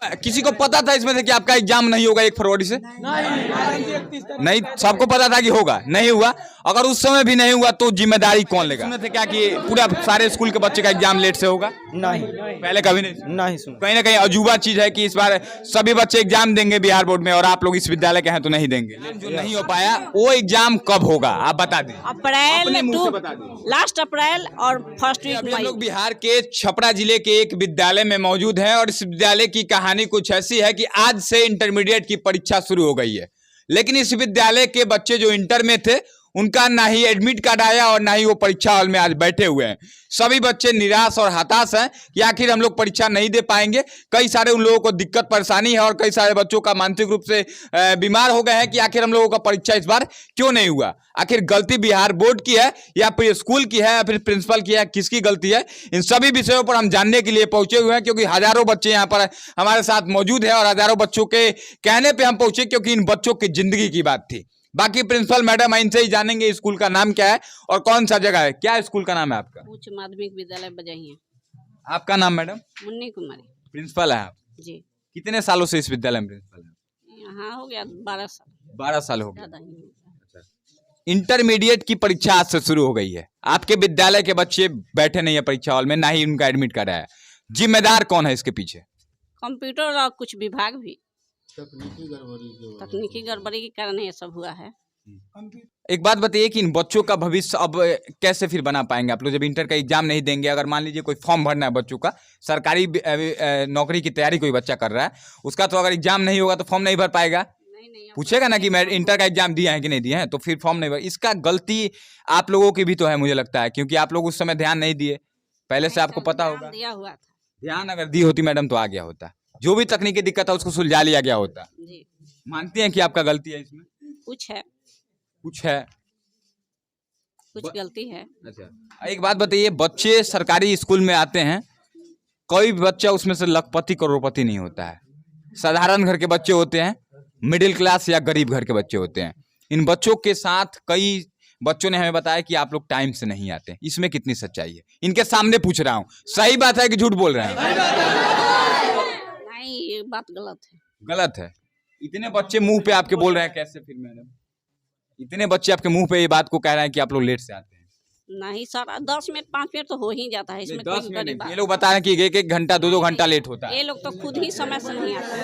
किसी को पता था इसमें से कि आपका एग्जाम नहीं होगा 1 फरवरी से? नहीं, सबको पता था कि होगा, नहीं हुआ। अगर उस समय भी नहीं हुआ तो जिम्मेदारी कौन लेगा? सुने थे क्या कि पूरा सारे स्कूल के बच्चे का एग्जाम लेट से होगा? नहीं, पहले कभी नहीं सुना। कहीं ना कहीं अजूबा चीज है कि इस बार सभी बच्चे एग्जाम देंगे बिहार बोर्ड में और आप लोग इस विद्यालय के हैं तो नहीं देंगे। जो नहीं हो पाया वो एग्जाम कब होगा आप बता दें। अप्रैल टू बता दें। लास्ट अप्रैल और फर्स्ट वीक हम लोग बिहार के छपरा जिले के एक विद्यालय में मौजूद हैं और इस विद्यालय की कहानी कुछ ऐसी है कि आज से इंटरमीडिएट की परीक्षा शुरू हो गई है, लेकिन इस विद्यालय के बच्चे जो इंटर में थे उनका ना ही एडमिट कार्ड आया और ना ही वो परीक्षा हॉल में आज बैठे हुए हैं। सभी बच्चे निराश और हताश हैं कि आखिर हम लोग परीक्षा नहीं दे पाएंगे। कई सारे उन लोगों को दिक्कत परेशानी है और कई सारे बच्चों का मानसिक रूप से बीमार हो गए हैं कि आखिर हम लोगों का परीक्षा इस बार क्यों नहीं हुआ। आखिर गलती बिहार बोर्ड की है या फिर स्कूल की है या फिर प्रिंसिपल की है, किसकी गलती है? इन सभी विषयों पर हम जानने के लिए पहुंचे हुए हैं क्योंकि हजारों बच्चे यहाँ पर हमारे साथ मौजूद है और हजारों बच्चों के कहने पर हम पहुंचे क्योंकि इन बच्चों की जिंदगी की बात थी। बाकी प्रिंसिपल मैडम इनसे ही जानेंगे स्कूल का नाम क्या है और कौन सा जगह है। क्या स्कूल का नाम है आपका? उच्च माध्यमिक विद्यालय बजाइए। आपका नाम मैडम? मुन्नी कुमारी। प्रिंसिपल है आप जी। कितने सालों से इस विद्यालय में प्रिंसिपल है? यहाँ हो गया 12 साल। 12 साल हो गए। इंटरमीडिएट की परीक्षा आज से शुरू हो गई है। आपके विद्यालय के बच्चे बैठे नहीं है परीक्षा हॉल में, ना ही उनका एडमिट कार्ड है। जिम्मेदार कौन है इसके पीछे? कंप्यूटर और कुछ विभाग भी तकनीकी गड़बड़ी के कारण ये सब हुआ है। एक बात बताइए कि इन बच्चों का भविष्य अब कैसे फिर बना पाएंगे आप लोग जब इंटर का एग्जाम नहीं देंगे? अगर मान लीजिए कोई फॉर्म भरना है बच्चों का, सरकारी नौकरी की तैयारी कोई बच्चा कर रहा है, उसका तो अगर एग्जाम नहीं होगा तो फॉर्म नहीं भर पाएगा। पूछेगा ना कि मैं इंटर का एग्जाम दिया है कि नहीं दिया है, तो फिर फॉर्म नहीं भर। इसका गलती आप लोगों की भी तो है मुझे लगता है, क्योंकि आप लोग उस समय ध्यान नहीं दिए। पहले से आपको पता होगा, दिया हुआ था। ध्यान अगर दी होती मैडम तो आ गया होता, जो भी तकनीकी दिक्कत है उसको सुलझा लिया गया होता। जी। मानती हैं कि आपका गलती है इसमें? कुछ है, कुछ गलती है। अच्छा, एक बात बताइए, बच्चे सरकारी स्कूल में आते हैं, कोई बच्चा उसमें से लखपति करोड़पति नहीं होता है। साधारण घर के बच्चे होते हैं, मिडिल क्लास या गरीब घर के बच्चे होते हैं। इन बच्चों के साथ कई बच्चों ने हमें बताया कि आप लोग टाइम से नहीं आते। इसमें कितनी सच्चाई है? इनके सामने पूछ रहा हूँ, सही बात है कि झूठ बोल रहे हैं? नहीं, ये बात गलत है। गलत है? इतने बच्चे मुंह पे आपके बोल रहे हैं, कैसे फिर मैडम? इतने बच्चे आपके मुंह पे ये बात को कह रहे हैं कि आप लोग लेट से आते हैं? नहीं सर, 10 मिनट 5 मिनट तो हो ही जाता है इसमें। 10 मिनट ये लोग बता रहे हैं कि 1-1 घंटा 2-2 घंटा लेट होता है। ये लोग तो खुद ही समय से नहीं आते।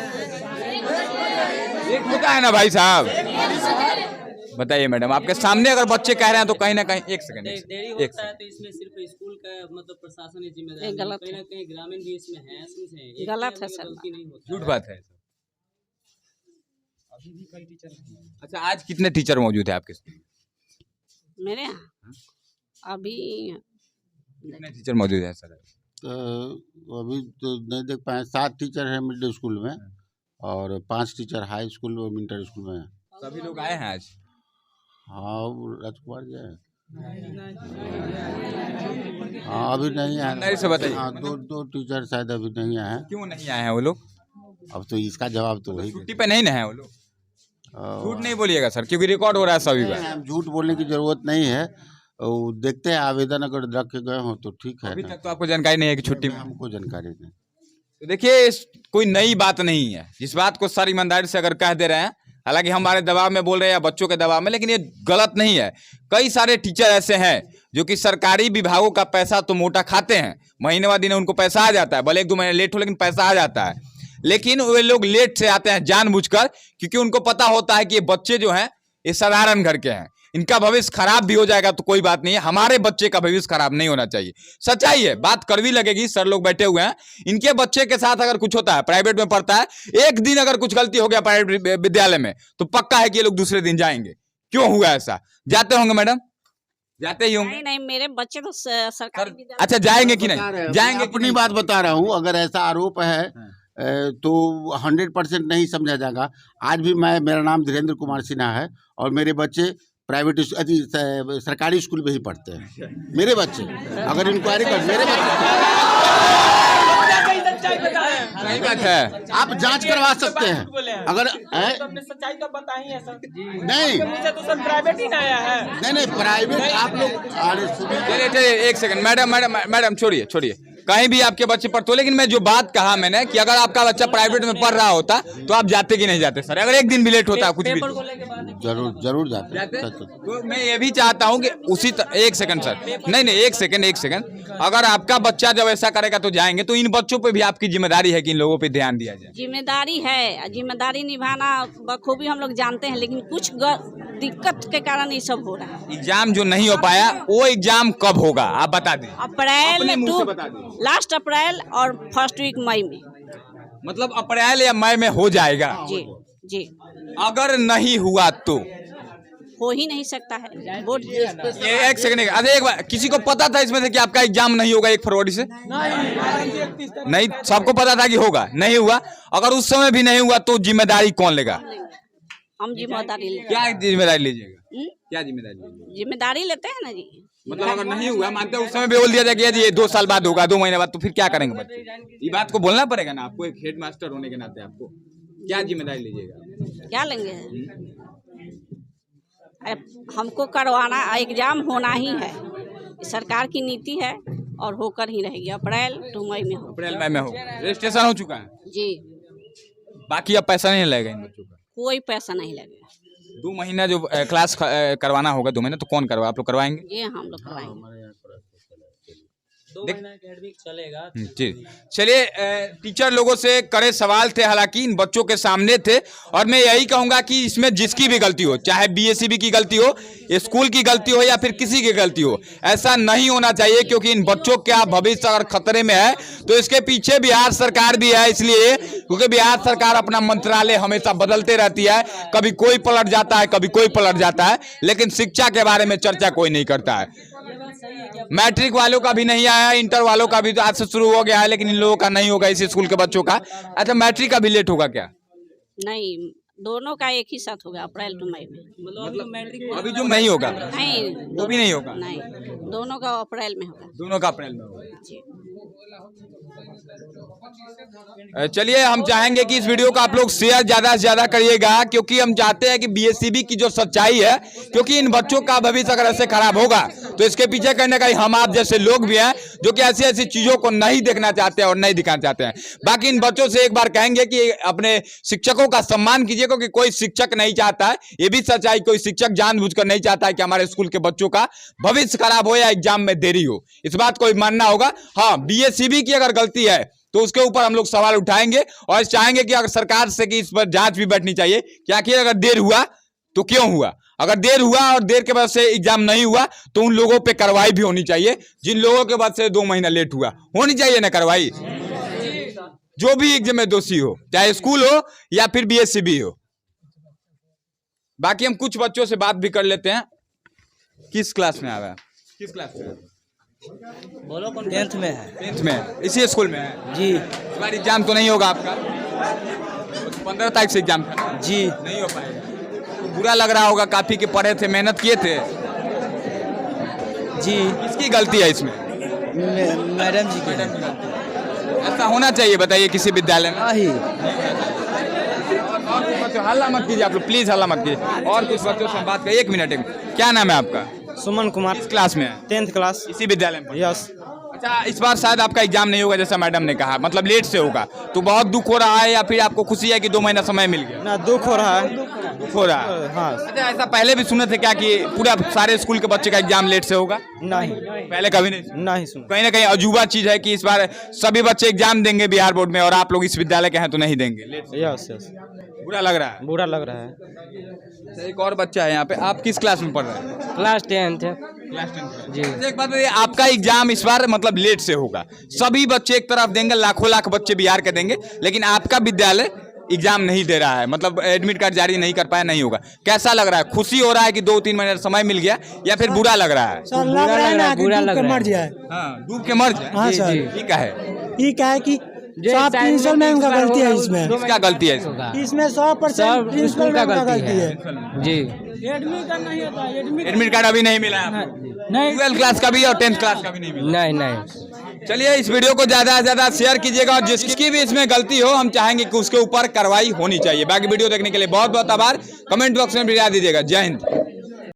लेट होता है ना भाई साहब? बताइए मैडम, आपके सामने अगर बच्चे कह रहे हैं तो कहीं ना कहीं एक सेकंड देरी होता है तो इसमें सिर्फ स्कूल का मतलब प्रशासन जिम्मेदार है, गलत कहीं ना कहीं ग्रामीण भी इसमें है। गलत है सर, झूठ बात है। अभी भी कई टीचर नहीं है। अच्छा, आज कितने टीचर मौजूद है आपके स्कूल में? मेरे यहाँ अभी कितने टीचर मौजूद है सर? अभी तो नहीं देख पाए। 7 टीचर हैं मिडिल स्कूल में और 5 टीचर हाई स्कूल और इंटर स्कूल में हैं। सभी लोग आए हैं आज? हाँ, राजकुमार जी हैं। हाँ, अभी नहीं आए। से बताइए। हाँ, दो टीचर शायद अभी नहीं आए हैं। क्यों नहीं आए हैं वो लोग? अब तो इसका जवाब तो वही। छुट्टी पे नहीं ना है वो लोग? झूठ नहीं बोलिएगा सर, क्योंकि रिकॉर्ड हो रहा है सभी बार। झूठ बोलने की जरूरत नहीं है। देखते हैं, आवेदन अगर रख के गए हो तो ठीक है। अभी तक तो आपको जानकारी नहीं है कि छुट्टी में? हमको जानकारी नहीं। तो देखिए, कोई नई बात नहीं है। जिस बात को सर ईमानदारी से अगर कह दे रहे हैं, हालांकि हमारे दबाव में बोल रहे हैं या बच्चों के दबाव में, लेकिन ये गलत नहीं है। कई सारे टीचर ऐसे हैं जो कि सरकारी विभागों का पैसा तो मोटा खाते हैं, महीने बाद दिन उनको पैसा आ जाता है, भले 1-2 महीने लेट हो लेकिन पैसा आ जाता है। लेकिन वे लोग लेट से आते हैं जानबूझकर, क्योंकि उनको पता होता है कि ये बच्चे जो हैं ये साधारण घर के हैं, इनका भविष्य खराब भी हो जाएगा तो कोई बात नहीं है, हमारे बच्चे का भविष्य खराब नहीं होना चाहिए। सच्चाई है, बात कड़वी लगेगी, सर लोग बैठे हुए हैं। इनके बच्चे के साथ अगर कुछ होता है, प्राइवेट में पढ़ता है, एक दिन अगर कुछ गलती हो गया प्राइवेट विद्यालय में तो पक्का है कि ये लोग दूसरे दिन जाएंगे। क्यों हुआ ऐसा? जाते होंगे मैडम? जाते ही होंगे। नहीं, मेरे बच्चे तो सरकारी। अच्छा, जाएंगे कि नहीं जाएंगे? अपनी बात बता रहा हूँ। अगर ऐसा आरोप है तो 100% नहीं समझा जाएगा। आज भी मेरा नाम धीरेन्द्र कुमार सिन्हा है और मेरे बच्चे प्राइवेट सरकारी स्कूल में ही पढ़ते हैं। मेरे बच्चे अगर इंक्वायरी कर, मेरे सही बात है, आप जांच करवा सकते हैं। अगर सच्चाई तो बताइए सर। नहीं, मुझे तो सर प्राइवेट ही ना आया है। नहीं प्राइवेट आप लोग। चलिए एक सेकंड मैडम छोड़िए। कहीं भी आपके बच्चे पढ़ते हो, लेकिन मैं जो बात कहा मैंने कि अगर आपका बच्चा प्राइवेट में पढ़ रहा होता तो आप जाते कि नहीं जाते सर? अगर एक दिन भी लेट होता कुछ भी जरूर जरूर जाते। तो मैं ये भी चाहता हूँ कि एक सेकंड सर, नहीं एक सेकंड, अगर आपका बच्चा जब ऐसा करेगा तो जाएंगे, तो इन बच्चों पे भी आपकी जिम्मेदारी है कि इन लोगों पे ध्यान दिया जाए। जिम्मेदारी है, जिम्मेदारी निभाना बखूबी हम लोग जानते हैं, लेकिन कुछ दिक्कत के कारण ये सब हो रहा है। एग्जाम जो नहीं हो पाया वो एग्जाम कब होगा आप बता दें? अप्रैल अपने मुंह से में, बता दें। लास्ट अप्रैल और फर्स्ट वीक मई में। मतलब अप्रैल या मई में हो जाएगा? जी जी। अगर नहीं हुआ तो हो ही नहीं सकता है। बोर्ड ये एक सेकंड, अरे एक बार, किसी को पता था इसमें से कि आपका एग्जाम नहीं होगा 1 फरवरी से? नहीं, सबको पता था कि होगा, नहीं हुआ। अगर उस समय भी नहीं हुआ तो जिम्मेदारी कौन लेगा? हम जिम्मेदारी लेते क्या जिम्मेदारी लीजिएगा? हैं। क्या जिम्मेदारी लीजिएगा? जिम्मेदारी लेते हैं ना जी। मतलब अगर नहीं हुआ, मानते हैं उस समय भी बोल दिया जाए कि ये 2 साल बाद होगा, 2 महीने बाद, तो फिर क्या करेंगे बच्चे? ये बात को बोलना पड़ेगा ना आपको, एक हेड मास्टर होने के नाते आपको क्या जिम्मेदारी लीजिएगा? क्या लेंगे? अरे हमको करवाना, एग्जाम होना ही है, सरकार की नीति है और होकर ही रहेगी। अप्रैल टू मई में हो। अप्रैल मई में होगा। रजिस्ट्रेशन हो चुका है जी। बाकी अब पैसा नहीं लगेगा इन बच्चों का? कोई पैसा नहीं लगेगा। 2 महीना जो क्लास करवाना होगा, 2 महीना, तो कौन करवा? आप लोग करवाएंगे? ये हम लोग करवाएंगे। 2 महीना एकेडमिक चलेगा। जी, चलिए, टीचर लोगों से कड़े सवाल थे, हालांकि इन बच्चों के सामने थे, और मैं यही कहूंगा कि इसमें जिसकी भी गलती हो, चाहे बीएससीबी की गलती हो, स्कूल की गलती हो, या फिर किसी की गलती हो, ऐसा नहीं होना चाहिए, क्योंकि इन बच्चों का भविष्य अगर खतरे में है तो इसके पीछे बिहार सरकार भी है। इसलिए क्योंकि बिहार सरकार अपना मंत्रालय हमेशा बदलते रहती है, कभी कोई पलट जाता है, कभी कोई पलट जाता है, लेकिन शिक्षा के बारे में चर्चा कोई नहीं करता है। मैट्रिक वालों का भी नहीं आया, इंटर वालों का भी तो आज से शुरू हो गया है, लेकिन इन लोगों का नहीं होगा, इस स्कूल के बच्चों का। अच्छा, मैट्रिक का भी लेट होगा क्या? नहीं, दोनों का एक ही साथ होगा, अप्रैल टू मई में। मतलब मैट्रिक अभी जो नहीं होगा नहीं, वो भी नहीं होगा? नहीं, दोनों का अप्रैल में होगा। दोनों का अप्रैल में होगा। जी। चलिए, हम चाहेंगे कि इस वीडियो को आप लोग शेयर ज्यादा से ज्यादा करिएगा, क्योंकि हम चाहते हैं कि बीएससीबी की जो सच्चाई है, क्योंकि इन बच्चों का भविष्य अगर ऐसे खराब होगा तो इसके पीछे कहीं ना कहीं हम आप जैसे लोग भी हैं जो कि ऐसी ऐसी चीजों को नहीं देखना चाहते हैं और नहीं दिखाना चाहते हैं। बाकी इन बच्चों से एक बार कहेंगे कि अपने शिक्षकों का सम्मान कीजिए, क्योंकि कोई शिक्षक नहीं चाहता है, ये भी सच्चाई, कोई शिक्षक जानबूझकर नहीं चाहता है कि हमारे स्कूल के बच्चों का भविष्य खराब हो या एग्जाम में देरी हो। इस बात को मानना होगा। हाँ, बीएससीबी की अगर गलती है तो उसके ऊपर हम लोग सवाल उठाएंगे और चाहेंगे कि अगर सरकार से कि इस पर जांच भी बैठनी चाहिए कि आखिर अगर देर हुआ तो क्यों हुआ। अगर देर हुआ और देर के वजह से एग्जाम नहीं हुआ तो उन लोगों पे कार्रवाई भी होनी चाहिए, जिन लोगों के वजह से 2 महीना लेट हुआ, होनी चाहिए ना कार्रवाई, जो भी एग्जाम में दोषी हो, चाहे स्कूल हो या फिर बीएससीबी हो। बाकी हम कुछ बच्चों से बात भी कर लेते हैं। किस क्लास में आया? किस क्लास में? बोलो कौन? 10th में है। 10th में, इसी स्कूल में है जी। इस बार एग्जाम तो नहीं होगा आपका? 15 तारीख से एग्जाम था जी। नहीं हो पाएगा तो बुरा लग रहा होगा, काफी के पढ़े थे, मेहनत किए थे जी। किसकी गलती है इसमें? मैडम जी की। ऐसा होना चाहिए बताइए किसी विद्यालय में? ही और कुछ बच्चों, हल्ला मत कीजिए आप लोग, प्लीज हल्ला मत कीजिए। और कुछ बच्चों से बात करिए। 1 मिनट। क्या नाम है आपका? सुमन कुमार। किस क्लास में है? 10th class. इसी विद्यालय में? यस। अच्छा, इस बार शायद आपका एग्जाम नहीं होगा जैसा मैडम ने कहा, मतलब लेट से होगा, तो बहुत दुख हो रहा है या फिर आपको खुशी है कि 2 महीना समय मिल गया? ना, दुख हो रहा है। दुख हो रहा है। हाँ। अच्छा, ऐसा पहले भी सुने थे क्या कि पूरा सारे स्कूल के बच्चे का एग्जाम लेट से होगा? नहीं, पहले कभी नहीं? नहीं सुन। कहीं ना कहीं अजूबा चीज है कि इस बार सभी बच्चे एग्जाम देंगे बिहार बोर्ड में और आप लोग इस विद्यालय के हैं तो नहीं देंगे, लेट से। Yes yes. बुरा लग रहा है? बुरा लग रहा है। अच्छा, एक और बच्चा है यहाँ पे, आप किस क्लास में पढ़ रहे हैं? क्लास 10th है। क्लास 10 जी। अच्छा, एक बात बताइए, आपका एग्जाम इस बार मतलब लेट से होगा, सभी बच्चे एक तरफ देंगे, लाखों लाख बच्चे बिहार के देंगे, लेकिन आपका विद्यालय एग्जाम नहीं दे रहा है, मतलब एडमिट कार्ड जारी नहीं कर पाया, नहीं होगा। कैसा लग रहा है? खुशी हो रहा है कि 2-3 महीने समय मिल गया, या फिर बुरा लग रहा है? सर लग रहा है ना कि डूब के मर जाए। हाँ, डूब के मर जाए। हाँ सर। ठीक है, ये क्या है कि सब प्रिंसिपल मैम का गलती है इसमें। किसका गलती है इसमें? इसमें 100% प्रिंसिपल मैम का गलती है जी। एडमिट कार्ड नहीं होता, एडमिट कार्ड अभी नहीं मिला है आपको? 12th क्लास का भी और 10th क्लास का भी नहीं मिला? नहीं नहीं। चलिए, इस वीडियो को ज्यादा से ज्यादा शेयर कीजिएगा और जिसकी भी इसमें गलती हो हम चाहेंगे कि उसके ऊपर कार्रवाई होनी चाहिए। बाकी वीडियो देखने के लिए बहुत बहुत आभार। कमेंट बॉक्स में भी दीजिएगा। जय हिंद।